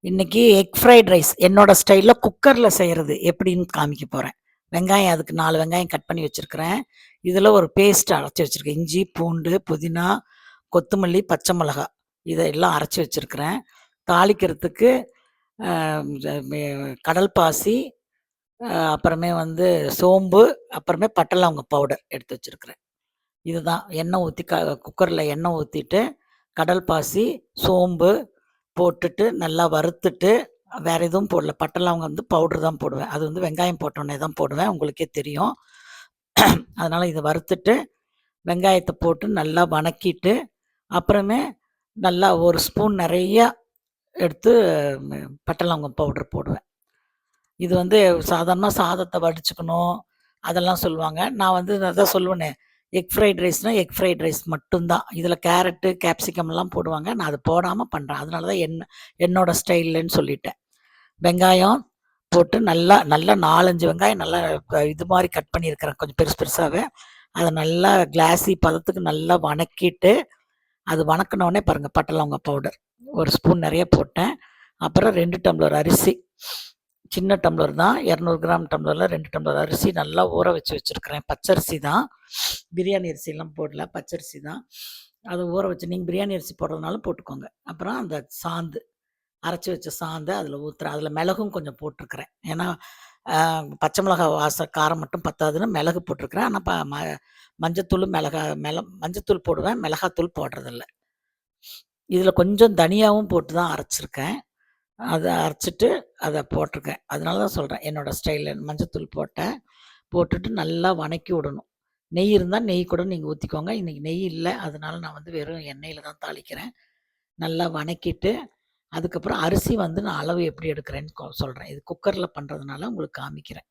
இன்னைக்கு egg fried rice என்னோட ஸ்டைல்ல குக்கர்ல செய்றது எப்படின்னு காமிக்க போறேன். வெங்காயம் அதுக்கு 4 வெங்காயம் கட் பண்ணி வச்சிருக்கிறேன். இதுல ஒரு பேஸ்ட் அரைச்சு வச்சிருக்கேன். இஞ்சி, பூண்டு, புதினா, கொத்தமல்லி, பச்சை மிளகா இதெல்லாம் அரைச்சு வச்சிருக்கிறேன். தாளிக்கிறதுக்கு அ மெ கடல் பாசி, அப்புறமே வந்து சோம்பு, அப்புறமே பட்டை, லவங்க பவுடர் எடுத்து வச்சிருக்கிறேன். இதுதான் எண்ணெய் ஊத்தி குக்கர்ல எண்ணெய் ஊத்திட்டு, கடல் பாசி, சோம்பு போட்டுட்டு நல்லா வறுத்துட்டு, வேற எதுவும் போடல. பட்டை, லவங்கம் வந்து பவுடர் தான் போடுவேன். அது வந்து வெங்காயம் போட்டோனே தான் போடுவேன். உங்களுக்கே தெரியும். அதனால இத வறுத்துட்டு, வெங்காயத்த போட்டு நல்லா வணக்கிட்டு, அப்புறமே நல்லா 1 ஸ்பூன் நெறையா எடுத்து பட்டை, லவங்கம் பவுடர் போடுவேன். இது வந்து சாதாரணமா சாதத்த வடிச்சுக்கணும், அதெல்லாம் சொல்லுவாங்க. நான் வந்து அதான் சொல்லுவேனே, எக் ஃப்ரைட் ரைஸ்னா, எக் ஃப்ரைட் ரைஸ் மட்டும் தான். இதில கேரட்டு, கேப்சிகம்லாம் போடுவாங்க. நான் அத போடாம பண்றேன். அதனால தான் என்னோட ஸ்டைல்ன்னு சொல்லிட்டேன். வெங்காயம் போட்டு நல்லா நல்லா 4, 5 வெங்காயம் நல்லா இது மாரி கட் பண்ணியிருக்கிறேன். கொஞ்சம் பெருசு பெருசாவே. அத நல்லா கிளாஸி பதத்துக்கு நல்லா வணக்கிட்டு, அது வணக்குனோனே பாருங்க பட்டை, லவங்க பவுடர் 1 ஸ்பூன் நெறைய போட்டேன். அப்புறம் 2 டம்ளர் அரிசி. சின்ன டம்ளர் தான். 200 கிராம் டம்ளர்ல 2 டம்ளர் அரிசி நல்லா ஊற வச்சு வச்சிருக்கிறேன். பச்சரிசி தான். பிரியாணி அரிசிலாம் போடல. பச்சரிசி தான். அத ஊற வச்சு நீங்க பிரியாணி அரிசி போடுறதுனாலும் போட்டுக்கோங்க. அப்புறம் அந்த சாந்து, அரைச்சு வச்ச சாந்த அதில ஊத்துறேன். அதில மிளகும் கொஞ்சம் போட்டுருக்கிறேன். ஏன்னா, பச்சை மிளகா காரம் மட்டும் பத்தாதுன்னு மிளகு போட்டுருக்கிறேன். ஆனா மஞ்சத்தூளு, மஞ்சத்தூள் போடுவேன். மிளகாத்தூள் போடுறதில்ல. இதில கொஞ்சம் தனியாவும் போட்டு தான் அரைச்சிருக்கேன். அத அரைச்சுட்டு அத போட்டுருக்கேன். அதனால தான் சொல்றேன். என்னோட ஸ்டைல்ல மஞ்சத்தூள் போட்டேன். போட்டுட்டு நல்லா வணக்கி விடணும். நெய் இருந்தா நெய் கூட நீங்க ஊத்திக்கோங்க. இன்னைக்கு நெய் இல்ல. அதனால நான் வந்து வெறும் எண்ணெயில தான் தாளிக்கிறேன். நல்லா வணக்கிட்டு, அதுக்கப்புறம் அரிசி வந்து நான் அளவு எப்படி எடுக்கிறேன்னு சொல்றேன். இது குக்கர்ல பண்றதுனால உங்களுக்கு காமிக்கிறேன்.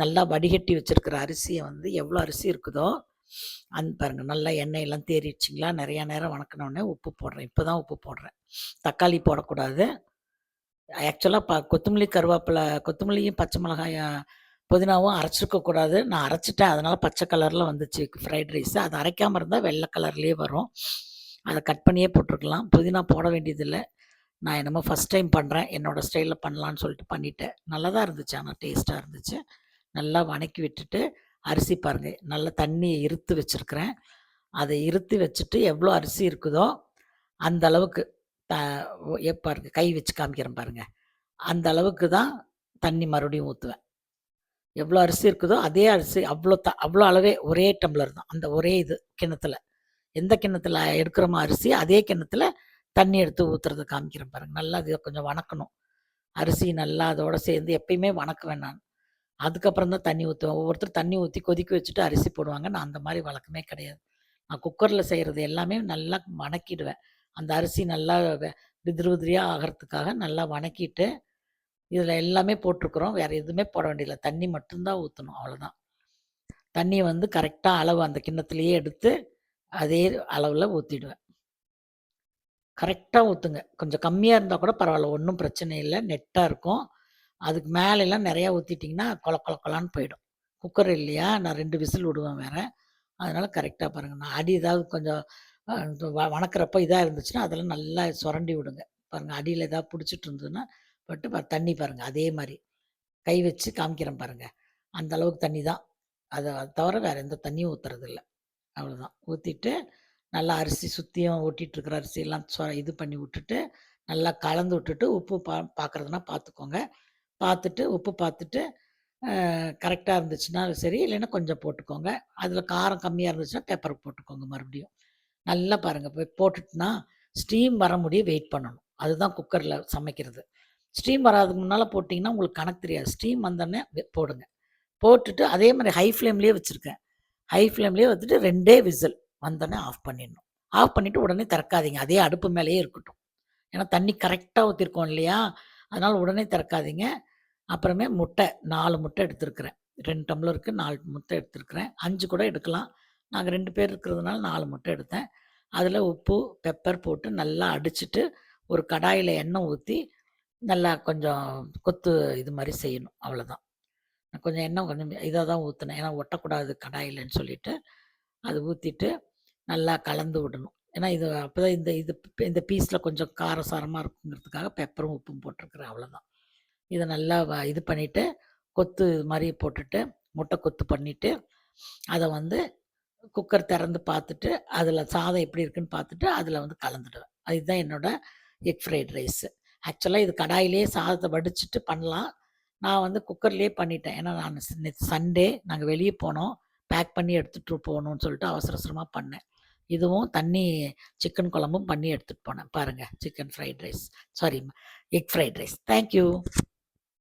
நல்லா வடிகட்டி வச்சிருக்கிற அரிசிய வந்து எவ்வளோ அரிசி இருக்குதோ, பாருங்க நல்லா எண்ணெயெல்லாம் தேறிடுச்சுங்களா? நெறைய நேரம் வணக்குனோனே உப்பு போடுறேன். இப்ப தான் உப்பு போடுறேன். தக்காளி போடக்கூடாது. ஆக்சுவலா கொத்தமல்லி, கருவேப்பில கொத்தமல்லியும், பச்சை மிளகாயும், புதினாவும் அரைச்சிருக்க கூடாது. நான் அரைச்சுட்டேன். அதனால பச்சை கலர்ல வந்துச்சு ஃப்ரைட் ரைஸ். அது அரைக்காம இருந்தா வெள்ளை கலர்லயே வரும். அத கட் பண்ணியே போட்டுருக்கலாம். புதினா போட வேண்டியதில்ல. நான் என்னமோ ஃபர்ஸ்ட் டைம் பண்றேன். என்னோட ஸ்டைல்ல பண்ணலான்னு சொல்லிட்டு பண்ணிட்டேன். நல்லா தான் இருந்துச்சு. ஆனா டேஸ்ட்டா இருந்துச்சு. நல்லா வணக்கி விட்டுட்டு, அரிசி பாருங்க, நல்லா தண்ணிய இருத்து வச்சிருக்கிறேன். அத இருத்தி வச்சுட்டு எவ்வளோ அரிசி இருக்குதோ, அந்த அளவுக்கு த பாருங்க கை வச்சு காமிக்கிறேன் பாருங்க. அந்த அளவுக்கு தான் தண்ணி மறுபடியும் ஊத்துவேன். எவ்வளோ அரிசி இருக்குதோ, அதே அரிசி அவ்வளோ அளவே ஒரே டம்ளர் தான். அந்த ஒரே இது கிண்ணத்துல. எந்த கிண்ணத்துல எடுக்கிறோமோ அரிசி, அதே கிண்ணத்துல தண்ணி எடுத்து ஊத்துறத காமிக்கிறேன் பாருங்க. நல்லா இத கொஞ்சம் வணக்கணும். அரிசி நல்லா அதோட சேர்ந்து எப்பயுமே வணக்குவேன் நான். அதுக்கப்புறம் தான் தண்ணி ஊத்துவேன். ஒவ்வொருத்தரும் தண்ணி ஊத்தி கொதிக்க வச்சுட்டு அரிசி போடுவாங்க. நான் அந்த மாரி வழக்கமே கிடையாது. நான் குக்கர்ல செய்றது எல்லாமே நல்லா வணக்கிடுவேன். அந்த அரிசி நல்லா விதிரி விதிரியா ஆகறதுக்காக நல்லா வணக்கிட்டு, இதில எல்லாமே போட்டுருக்குறோம். வேற எதுவுமே போட வேண்டியதில்ல. தண்ணி மட்டும் தான் ஊத்தணும். அவ்வளோதான். தண்ணிய வந்து கரெக்ட்டா அளவு அந்த கிண்ணத்திலேயே எடுத்து, அதே அளவுல ஊத்திடுவேன். கரெக்ட்டா ஊத்துங்க. கொஞ்சம் கம்மியா இருந்தா கூட பரவால்ல. ஒண்ணும் பிரச்சனை இல்ல. நெட்டா இருக்கும். அதுக்கு மேலலாம் நெறையா ஊத்திட்டீங்கன்னா, கொல கொல கொலான்னு போயிடும். குக்கர் இல்லையா? நான் 2 விசில் விடுவேன் வேற. அதனால கரெக்ட்டா பாருங்க. நான் அடி ஏதாவது கொஞ்சம் வணக்குறப்ப இதா இருந்துச்சுன்னா, அதெல்லாம் நல்லா சொரண்டி விடுங்க. பாருங்க அடியில ஏதாவது புடிச்சிட்டு இருந்ததுன்னா, தண்ணி பாருங்க அதே மாரி. கை வச்சு காமிக்கிறேன் பாருங்க. அந்த அளவுக்கு தண்ணி தான். அத தவிர வேற எந்த தண்ணியும் ஊத்துறதில்ல. அவ்வளோதான். ஊத்திட்டு, நல்லா அரிசி சுத்தியும் ஒட்டிட்டு இருக்கிற அரிசியெல்லாம் இது பண்ணி விட்டுட்டு, நல்லா கலந்து விட்டுட்டு, உப்பு பார்க்குறதுனா பார்த்துக்கோங்க. பார்த்துட்டு, உப்பு பார்த்துட்டு, கரெக்ட்டா இருந்துச்சுன்னா சரி, இல்லைன்னா கொஞ்சம் போட்டுக்கோங்க. அதில காரம் கம்மியா இருந்துச்சுன்னா, பெப்பர் போட்டுக்கோங்க மறுபடியும். நல்லா பாருங்க போட்டுட்டனா, ஸ்டீம் வர முடிய வெயிட் பண்ணணும். அதுதான் குக்கர்ல சமைக்கிறது. ஸ்டீம் வராதுக்கு முன்னால போட்டீங்கன்னா, உங்களுக்கு கணக்கு தெரியாது. ஸ்டீம் வந்தோனே போடுங்க. போட்டுட்டு அதே மாரி ஹை ஃப்ளேம்லயே வச்சிருக்கேன். ஹை ஃப்ளேம்லயே வச்சுட்டு 2டே விசில் வந்தோனே ஆஃப் பண்ணிடணும். ஆஃப் பண்ணிட்டு உடனே திறக்காதீங்க. அதே அடுப்பு மேலேயே இருக்கட்டும். ஏன்னா தண்ணி கரெக்ட்டா ஊத்திருக்கோம் இல்லையா? அதனால உடனே திறக்காதீங்க. அப்புறமே முட்டை 4 முட்டை எடுத்திருக்கிறேன். 2 டம்ளருக்கு 4 முட்டை எடுத்திருக்கிறேன். 5 கூட எடுக்கலாம். நாங்க 2 பேர் இருக்கிறதுனால 4 முட்டை எடுத்தேன். அதில உப்பு, பெப்பர் போட்டு நல்லா அடிச்சுட்டு, ஒரு கடாயில எண்ணெய் ஊத்தி, நல்லா கொஞ்சம் கொத்து இது மாரி செய்யணும். அவ்வளோதான். கொஞ்சம் எண்ணெய் கொஞ்சம் இதா தான் ஊத்துனேன். ஏன்னா ஒட்டக்கூடாது கடாயிலன்னு சொல்லிட்டு, அது ஊத்திட்டு நல்லா கலந்து விடணும். ஏன்னா இது அப்பதான் இந்த பீஸில் கொஞ்சம் காரசாரமாக இருக்குங்கிறதுக்காக பெப்பரும் உப்பும் போட்டிருக்கிறேன், அவ்வளோதான். இதை நல்லா இது பண்ணிவிட்டு கொத்து மாதிரி போட்டுட்டு முட்டை கொத்து பண்ணிவிட்டு அதை வந்து குக்கர் திறந்து பார்த்துட்டு அதில் சாதம் எப்படி இருக்குன்னு பார்த்துட்டு அதில் வந்து கலந்துடுவேன். அதுதான் என்னோட எக் ஃப்ரைட் ரைஸு. ஆக்சுவலாக இது கடாயிலேயே சாதத்தை வடிச்சிட்டு பண்ணலாம். நான் வந்து குக்கர்லேயே பண்ணிட்டேன். ஏன்னா நான் நேற்று சண்டே நாங்கள் வெளியே போனோம், பேக் பண்ணி எடுத்துகிட்டு போகணும்னு சொல்லிட்டு அவசர அவசரமாக பண்ணேன். இதுவும் தண்ணி சிக்கன் குழம்பும் பண்ணி எடுத்துகிட்டு போனேன். பாருங்கள், chicken fried rice, sorry, egg fried rice. Thank you.